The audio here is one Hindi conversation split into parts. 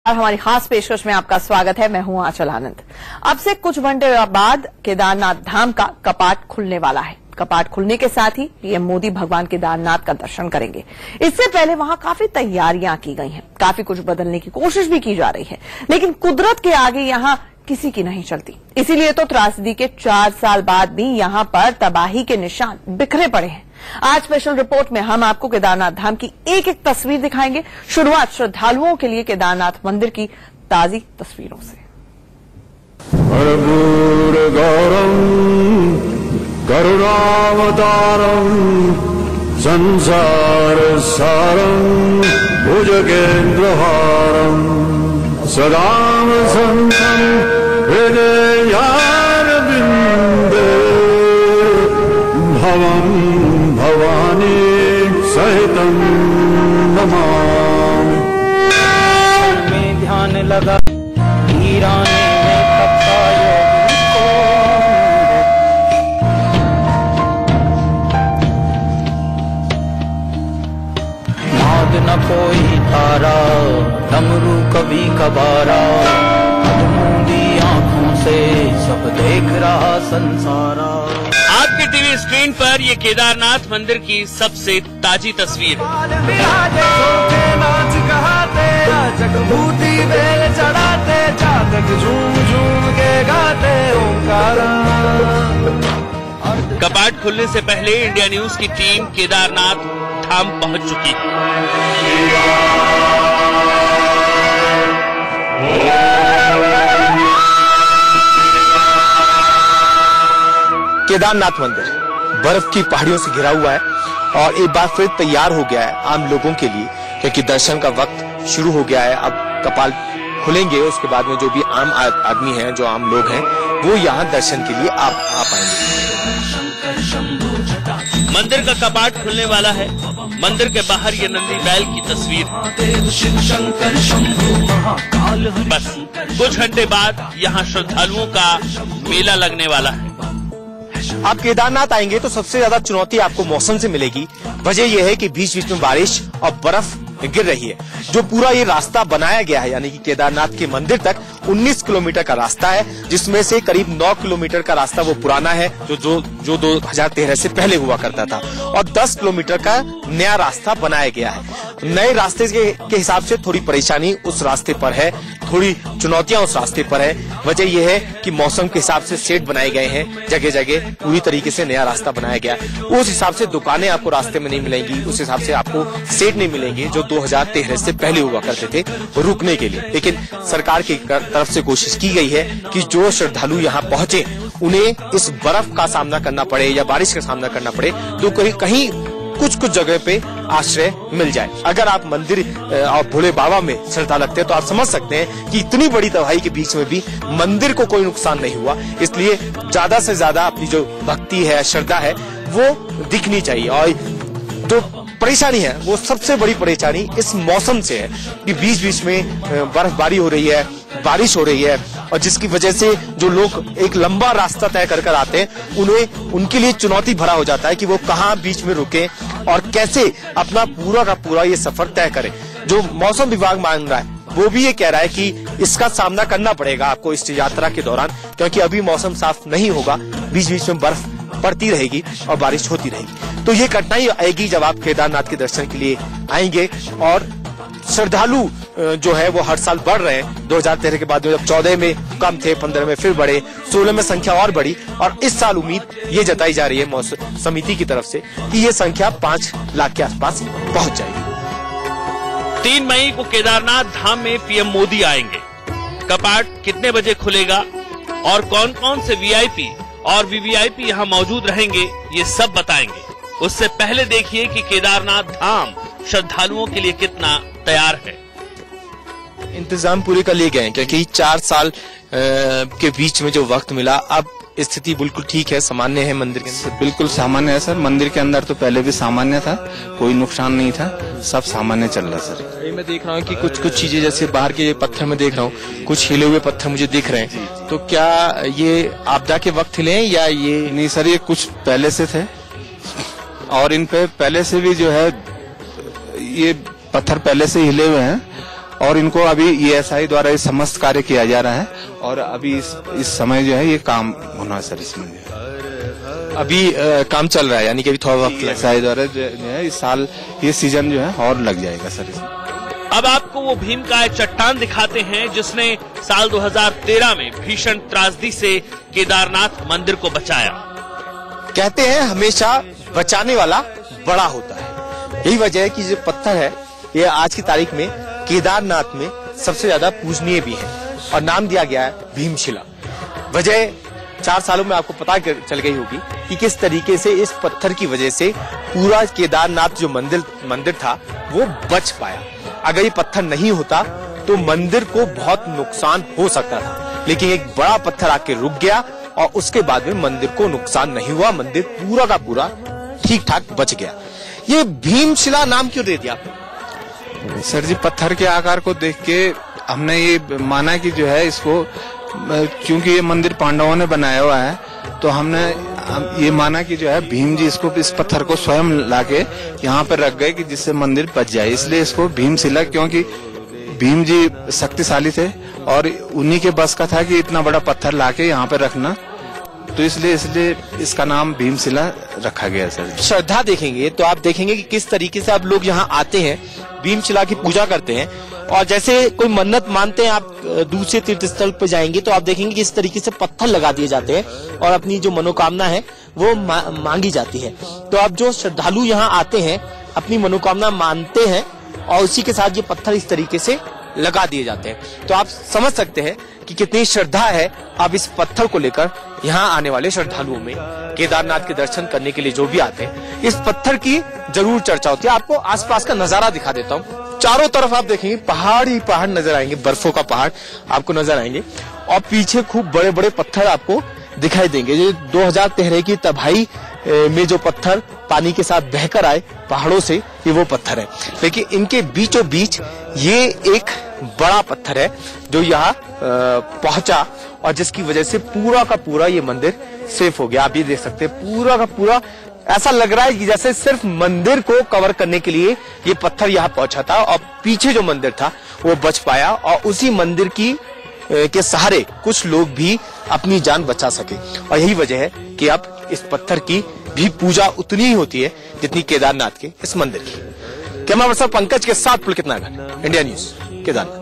हमारी खास पेशकश में आपका स्वागत है। मैं हूं आंचल आनंद। अब से कुछ घंटे बाद केदारनाथ धाम का कपाट खुलने वाला है। कपाट खुलने के साथ ही पीएम मोदी भगवान केदारनाथ का दर्शन करेंगे। इससे पहले वहां काफी तैयारियां की गई हैं, काफी कुछ बदलने की कोशिश भी की जा रही है, लेकिन कुदरत के आगे यहां किसी की नहीं चलती। इसीलिए तो त्रासदी के 4 साल बाद भी यहां पर तबाही के निशान बिखरे पड़े हैं। आज स्पेशल रिपोर्ट में हम आपको केदारनाथ धाम की एक एक तस्वीर दिखाएंगे। शुरुआत श्रद्धालुओं के लिए केदारनाथ मंदिर की ताजी तस्वीरों से। करुणावतारम संसार सारम भुजगेन्द्रहारम सदाम संतम हृदयारविंदे भवम भवानी सहितम नमामि। में ध्यान लगा हीराने में तपता योगी को नाद न कोई तारा डमरू कभी कबारा मूंदी आंखों से सब देख रहा संसारा। आपकी टीवी स्क्रीन पर ये केदारनाथ मंदिर की सबसे ताजी तस्वीर कपाट खुलने से पहले इंडिया न्यूज की टीम केदारनाथ धाम पहुंच चुकी है। केदारनाथ मंदिर बर्फ की पहाड़ियों से घिरा हुआ है और एक बार फिर तैयार हो गया है आम लोगों के लिए, क्योंकि दर्शन का वक्त शुरू हो गया है। अब कपाट खुलेंगे, उसके बाद में जो भी आम आदमी हैं, जो आम लोग हैं, वो यहाँ दर्शन के लिए आ पाएंगे। मंदिर का कपाट खुलने वाला है। मंदिर के बाहर ये नंदी बैल की तस्वीर। बस कुछ घंटे बाद यहाँ श्रद्धालुओं का मेला लगने वाला है। आप केदारनाथ आएंगे तो सबसे ज्यादा चुनौती आपको मौसम से मिलेगी। वजह यह है कि बीच बीच में बारिश और बर्फ गिर रही है। जो पूरा ये रास्ता बनाया गया है, यानी कि केदारनाथ के मंदिर तक 19 किलोमीटर का रास्ता है, जिसमें से करीब 9 किलोमीटर का रास्ता वो पुराना है जो 2013 से पहले हुआ करता था, और 10 किलोमीटर का नया रास्ता बनाया गया है। नए रास्ते के हिसाब से थोड़ी परेशानी उस रास्ते पर है, थोड़ी चुनौतियां उस रास्ते पर है। वजह यह है कि मौसम के हिसाब से सेट बनाए गए हैं, जगह जगह पूरी तरीके से नया रास्ता बनाया गया है। उस हिसाब से दुकानें आपको रास्ते में नहीं मिलेंगी, उस हिसाब से आपको सेट नहीं मिलेंगे जो 2013 से पहले हुआ करते थे रुकने के लिए। लेकिन सरकार की तरफ से कोशिश की गई है कि जो श्रद्धालु यहाँ पहुंचे उन्हें इस बर्फ का सामना करना पड़े या बारिश का सामना करना पड़े तो कहीं कुछ जगह पे आश्रय मिल जाए। अगर आप मंदिर और भोले बाबा में श्रद्धा रखते हैं तो आप समझ सकते हैं कि इतनी बड़ी तबाही के बीच में भी मंदिर को कोई नुकसान नहीं हुआ। इसलिए ज्यादा से ज्यादा अपनी जो भक्ति है, श्रद्धा है, वो दिखनी चाहिए। और जो परेशानी है वो सबसे बड़ी परेशानी इस मौसम से है कि बीच बीच में बर्फबारी हो रही है, बारिश हो रही है, और जिसकी वजह से जो लोग एक लंबा रास्ता तय कर आते हैं उनके लिए चुनौती भरा हो जाता है कि वो कहाँ बीच में रुके और कैसे अपना पूरा का पूरा ये सफर तय करें। जो मौसम विभाग मान रहा है वो भी ये कह रहा है कि इसका सामना करना पड़ेगा आपको इस यात्रा के दौरान, क्योंकि अभी मौसम साफ नहीं होगा, बीच बीच में बर्फ पड़ती रहेगी और बारिश होती रहेगी। तो ये कठिनाई आएगी जब आप केदारनाथ के दर्शन के लिए आएंगे। और श्रद्धालु जो है वो हर साल बढ़ रहे हैं। 2013 के बाद जब 14 में कम थे, 15 में फिर बढ़े, 16 में संख्या और बढ़ी, और इस साल उम्मीद ये जताई जा रही है समिति की तरफ से कि ये संख्या 5 लाख के आसपास पहुंच जाएगी। 3 मई को केदारनाथ धाम में पीएम मोदी आएंगे। कपाट कितने बजे खुलेगा और कौन कौन से वीआईपी और वीवीआईपी यहाँ मौजूद रहेंगे, ये सब बताएंगे। उससे पहले देखिए कि केदारनाथ धाम श्रद्धालुओं के लिए कितना तैयार है। इंतजाम पूरे कर लिए गए हैं, क्योंकि 4 साल के बीच में जो वक्त मिला, अब स्थिति बिल्कुल ठीक है, सामान्य है मंदिर के अंदर। बिल्कुल सामान्य है सर। मंदिर के अंदर तो पहले भी सामान्य था, कोई नुकसान नहीं था, सब सामान्य चल रहा है सर। ये मैं देख रहा हूँ कि कुछ चीजें जैसे बाहर के पत्थर में देख रहा हूँ, कुछ हिले हुए पत्थर मुझे दिख रहे हैं। तो क्या ये आपदा के वक्त हिले हैं या ये? नहीं सर, ये कुछ पहले से थे और इन पे पहले से भी जो है ये पत्थर पहले से हिले हुए हैं और इनको अभी ESI द्वारा ये समस्त कार्य किया जा रहा है और अभी इस समय जो है ये काम होना है सर। इसमें अभी काम चल रहा है, यानी कि अभी थोड़ा वक्त ESI द्वारा जो है इस साल ये सीजन जो है और लग जाएगा सर इसमें। अब आपको वो भीम का एक चट्टान दिखाते हैं जिसने साल 2013 में भीषण त्रासदी से केदारनाथ मंदिर को बचाया। कहते हैं हमेशा बचाने वाला बड़ा होता है, यही वजह है कि जो पत्थर है ये आज की तारीख में केदारनाथ में सबसे ज्यादा पूजनीय भी है और नाम दिया गया है भीमशिला। वजह 4 सालों में आपको पता चल गई होगी कि किस तरीके से इस पत्थर की वजह से पूरा केदारनाथ जो मंदिर था वो बच पाया। अगर ये पत्थर नहीं होता तो मंदिर को बहुत नुकसान हो सकता था, लेकिन एक बड़ा पत्थर आके रुक गया और उसके बाद में मंदिर को नुकसान नहीं हुआ, मंदिर पूरा का पूरा ठीक ठाक बच गया। ये भीमशिला नाम क्यों दे दिया आपने? सर जी पत्थर के आकार को देख के हमने ये माना कि जो है इसको, क्योंकि ये मंदिर पांडवों ने बनाया हुआ है तो हमने ये माना कि जो है भीम जी इसको इस पत्थर को स्वयं लाके यहाँ पर रख गए कि जिससे मंदिर बच जाए, इसलिए इसको भीमशिला, क्योंकि भीम जी शक्तिशाली थे और उन्हीं के बस का था कि इतना बड़ा पत्थर लाके यहाँ पर रखना, तो इसलिए इसका नाम भीमशिला रखा गया सर। श्रद्धा देखेंगे तो आप देखेंगे कि किस तरीके से आप लोग यहाँ आते हैं, भीमशिला की पूजा करते हैं और जैसे कोई मन्नत मानते हैं, आप दूसरे तीर्थ स्थल पर जाएंगे तो आप देखेंगे कि इस तरीके से पत्थर लगा दिए जाते हैं और अपनी जो मनोकामना है वो मांगी जाती है। तो अब जो श्रद्धालु यहाँ आते हैं अपनी मनोकामना मानते हैं और उसी के साथ ये पत्थर इस तरीके से लगा दिए जाते हैं। तो आप समझ सकते हैं कि कितनी श्रद्धा है अब इस पत्थर को लेकर यहाँ आने वाले श्रद्धालुओं में। केदारनाथ के दर्शन करने के लिए जो भी आते हैं इस पत्थर की जरूर चर्चा होती है। आपको आसपास का नजारा दिखा देता हूँ। चारों तरफ आप देखेंगे पहाड़ ही पहाड़ नजर आएंगे, बर्फों का पहाड़ आपको नजर आएंगे और पीछे खूब बड़े बड़े पत्थर आपको दिखाई देंगे। जो 2013 की तबाही में जो पत्थर पानी के साथ बहकर आए पहाड़ों से, ये वो पत्थर है। लेकिन इनके बीचों बीच ये एक बड़ा पत्थर है जो यहाँ पहुंचा और जिसकी वजह से पूरा का पूरा ये मंदिर सेफ हो गया। आप ये देख सकते हैं पूरा का पूरा ऐसा लग रहा है कि जैसे सिर्फ मंदिर को कवर करने के लिए ये पत्थर यहाँ पहुंचा था और पीछे जो मंदिर था वो बच पाया और उसी मंदिर के सहारे कुछ लोग भी अपनी जान बचा सके। और यही वजह है कि अब इस पत्थर की भी पूजा उतनी ही होती है जितनी केदारनाथ के इस मंदिर की। कैमरा पर्सन पंकज के साथ पुलकित नागर, इंडिया न्यूज, केदारनाथ।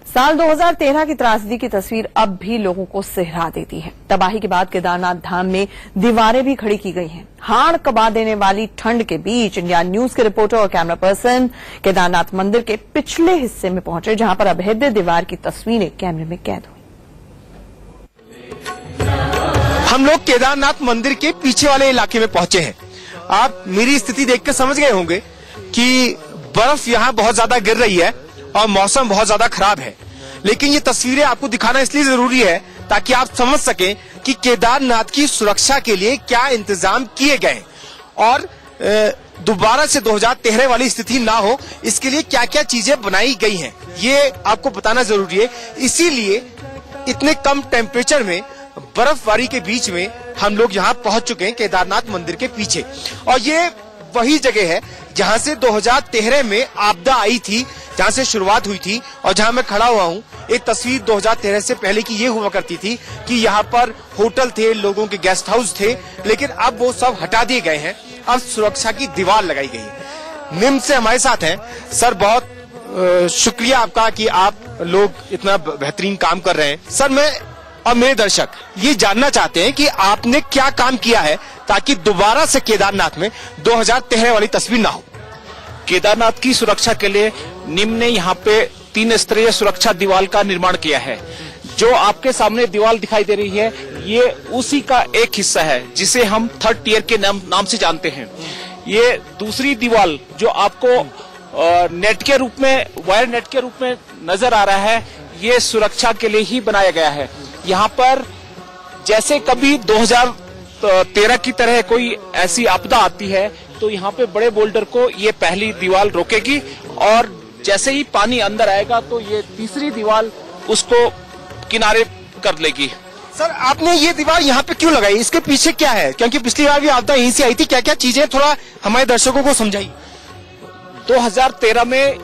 साल 2013 की त्रासदी की तस्वीर अब भी लोगों को सिहरा देती है। तबाही के बाद केदारनाथ धाम में दीवारें भी खड़ी की गई हैं। हाड़ कबा देने वाली ठंड के बीच इंडिया न्यूज के रिपोर्टर और कैमरा पर्सन केदारनाथ मंदिर के पिछले हिस्से में पहुंचे, जहां पर अभेद्य दीवार की तस्वीरें कैमरे में कैद हुई। हम लोग केदारनाथ मंदिर के पीछे वाले इलाके में पहुंचे हैं। आप मेरी स्थिति देखकर समझ गए होंगे कि बर्फ यहाँ बहुत ज्यादा गिर रही है और मौसम बहुत ज्यादा खराब है, लेकिन ये तस्वीरें आपको दिखाना इसलिए जरूरी है ताकि आप समझ सकें कि केदारनाथ की सुरक्षा के लिए क्या इंतजाम किए गए और दोबारा से 2013 वाली स्थिति ना हो इसके लिए क्या क्या चीजें बनाई गई हैं, ये आपको बताना जरूरी है। इसीलिए इतने कम टेम्परेचर में बर्फबारी के बीच में हम लोग यहाँ पहुंच चुके हैं केदारनाथ मंदिर के पीछे, और ये वही जगह है जहां से 2013 में आपदा आई थी, जहां से शुरुआत हुई थी और जहां मैं खड़ा हुआ हूँ। एक तस्वीर 2013 से पहले की ये हुआ करती थी कि यहाँ पर होटल थे, लोगों के गेस्ट हाउस थे, लेकिन अब वो सब हटा दिए गए हैं। अब सुरक्षा की दीवार लगाई गई है। निम से हमारे साथ हैं सर, बहुत शुक्रिया आपका कि आप लोग इतना बेहतरीन काम कर रहे हैं। सर, मैं और मेरे दर्शक ये जानना चाहते हैं कि आपने क्या काम किया है ताकि दोबारा से केदारनाथ में 2013 वाली तस्वीर ना हो। केदारनाथ की सुरक्षा के लिए निम ने यहाँ पे 3 स्तरीय सुरक्षा दीवार का निर्माण किया है। जो आपके सामने दीवार दिखाई दे रही है ये उसी का एक हिस्सा है जिसे हम 3rd टियर के नाम से जानते हैं। ये दूसरी दीवार जो आपको नेट के रूप में, वायर नेट के रूप में नजर आ रहा है, ये सुरक्षा के लिए ही बनाया गया है। यहाँ पर जैसे कभी 2013 की तरह कोई ऐसी आपदा आती है तो यहाँ पे बड़े बोल्डर को ये पहली दीवार रोकेगी और जैसे ही पानी अंदर आएगा तो ये तीसरी दीवार उसको किनारे कर लेगी। सर, आपने ये दीवार यहाँ पे क्यों लगाई? इसके पीछे क्या है? क्योंकि पिछली बार भी आपदा यहीं से आई थी। क्या क्या चीजें थोड़ा हमारे दर्शकों को समझाइए। 2013 में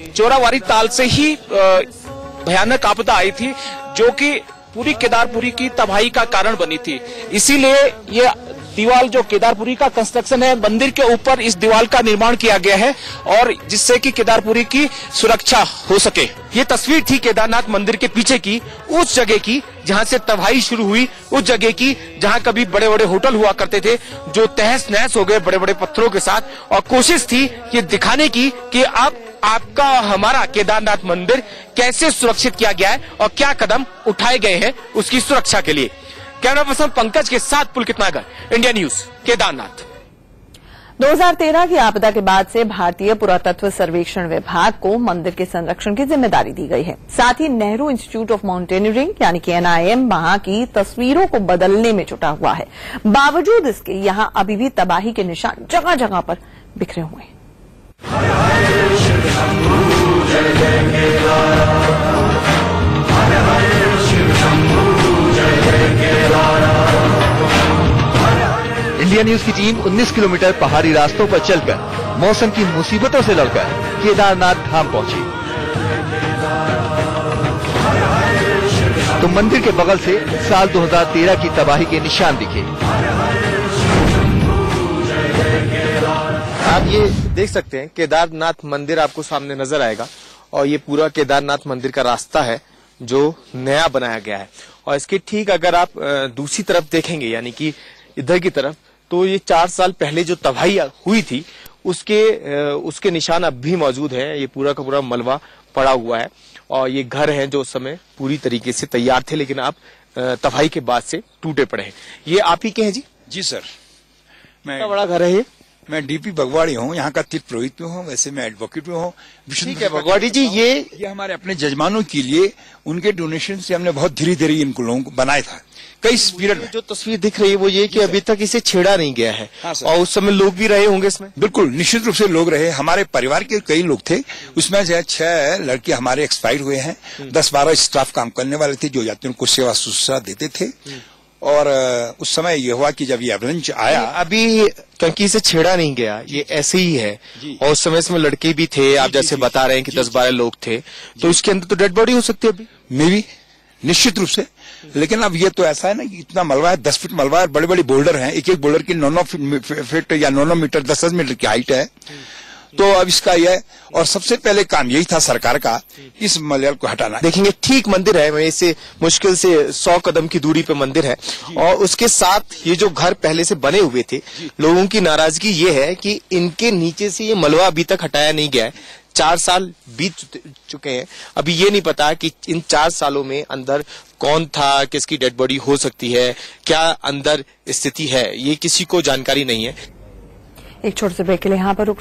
चोरावारी ताल से ही भयानक आपदा आई थी, जो कि पूरी केदारपुरी की तबाही का कारण बनी थी। इसीलिए ये दीवार जो केदारपुरी का कंस्ट्रक्शन है, मंदिर के ऊपर इस दीवार का निर्माण किया गया है, और जिससे कि केदारपुरी की सुरक्षा हो सके। ये तस्वीर थी केदारनाथ मंदिर के पीछे की, उस जगह की जहां से तबाही शुरू हुई, उस जगह की जहां कभी बड़े बड़े होटल हुआ करते थे, जो तहस नहस हो गए बड़े बड़े पत्थरों के साथ। और कोशिश थी ये दिखाने की कि अब आपका हमारा केदारनाथ मंदिर कैसे सुरक्षित किया गया है और क्या कदम उठाए गए हैं उसकी सुरक्षा के लिए। कैमरा पर्सन पंकज के साथ पुलकित नागर, इंडिया न्यूज, केदारनाथ। 2013 की आपदा के बाद से भारतीय पुरातत्व सर्वेक्षण विभाग को मंदिर के संरक्षण की जिम्मेदारी दी गई है। साथ ही नेहरू इंस्टीट्यूट ऑफ माउंटेनियरिंग यानी कि NIM वहां की तस्वीरों को बदलने में जुटा हुआ है। बावजूद इसके यहां अभी भी तबाही के निशान जगह जगह पर बिखरे हुए हैं। इंडिया न्यूज की टीम 19 किलोमीटर पहाड़ी रास्तों पर चलकर मौसम की मुसीबतों से लड़कर केदारनाथ धाम पहुंची। तो मंदिर के बगल से साल 2013 की तबाही के निशान दिखे। आप ये देख सकते हैं केदारनाथ मंदिर आपको सामने नजर आएगा, और ये पूरा केदारनाथ मंदिर का रास्ता है जो नया बनाया गया है। और इसके ठीक अगर आप दूसरी तरफ देखेंगे, यानी कि इधर की तरफ, तो ये 4 साल पहले जो तबाही हुई थी उसके निशान अब भी मौजूद है। ये पूरा का पूरा मलबा पड़ा हुआ है, और ये घर हैं जो उस समय पूरी तरीके से तैयार थे, लेकिन अब तबाही के बाद से टूटे पड़े हैं। ये आप ही के हैं जी? जी सर, कितना बड़ा घर है ये? मैं डीपी भगवाड़ी हूँ, यहाँ का तीर्थ पुरोहित भी हूँ, वैसे मैं एडवोकेट भी हूँ। ठीक है भगवाड़ी जी, ये हमारे अपने जजमानों के लिए उनके डोनेशन से हमने बहुत धीरे धीरे इनको लोगों को बनाया था। कई पीरियड में जो तस्वीर दिख रही है वो ये कि अभी तक इसे छेड़ा नहीं गया है। हाँ सर। और उस समय लोग भी रहे होंगे इसमें? बिल्कुल, निश्चित रूप से लोग रहे। हमारे परिवार के कई लोग थे, उसमें जो है 6 लड़के हमारे एक्सपायर हुए हैं। 10-12 स्टाफ काम करने वाले थे जो यात्रियों को सेवा शुश्रूषा देते थे। और उस समय ये हुआ कि जब ये एवलंच आया, अभी क्योंकि इसे छेड़ा नहीं गया, ये ऐसे ही है। और उस समय इसमें लड़के भी थे, आप जैसे बता रहे हैं कि 10-12 लोग थे, तो इसके अंदर तो डेड बॉडी हो सकती है अभी। मे भी, निश्चित रूप से। लेकिन अब ये तो ऐसा है ना कि इतना मलबा है, 10 फीट मलबा है, बड़े बड़े बोल्डर हैं, एक एक बोल्डर की 9 फीट या 9 मीटर 10 मीटर की हाइट है। तो अब इसका यह, और सबसे पहले काम यही था सरकार का, इस मलबे को हटाना। देखेंगे ठीक मंदिर है, वहीं से मुश्किल से 100 कदम की दूरी पे मंदिर है, और उसके साथ ये जो घर पहले से बने हुए थे, लोगों की नाराजगी ये है कि इनके नीचे से ये मलबा अभी तक हटाया नहीं गया है। 4 साल बीत चुके हैं, अभी ये नहीं पता कि इन 4 सालों में अंदर कौन था, किसकी डेड बॉडी हो सकती है, क्या अंदर स्थिति है, ये किसी को जानकारी नहीं है। एक छोटे से ब्रेक के लिए यहाँ पर रुक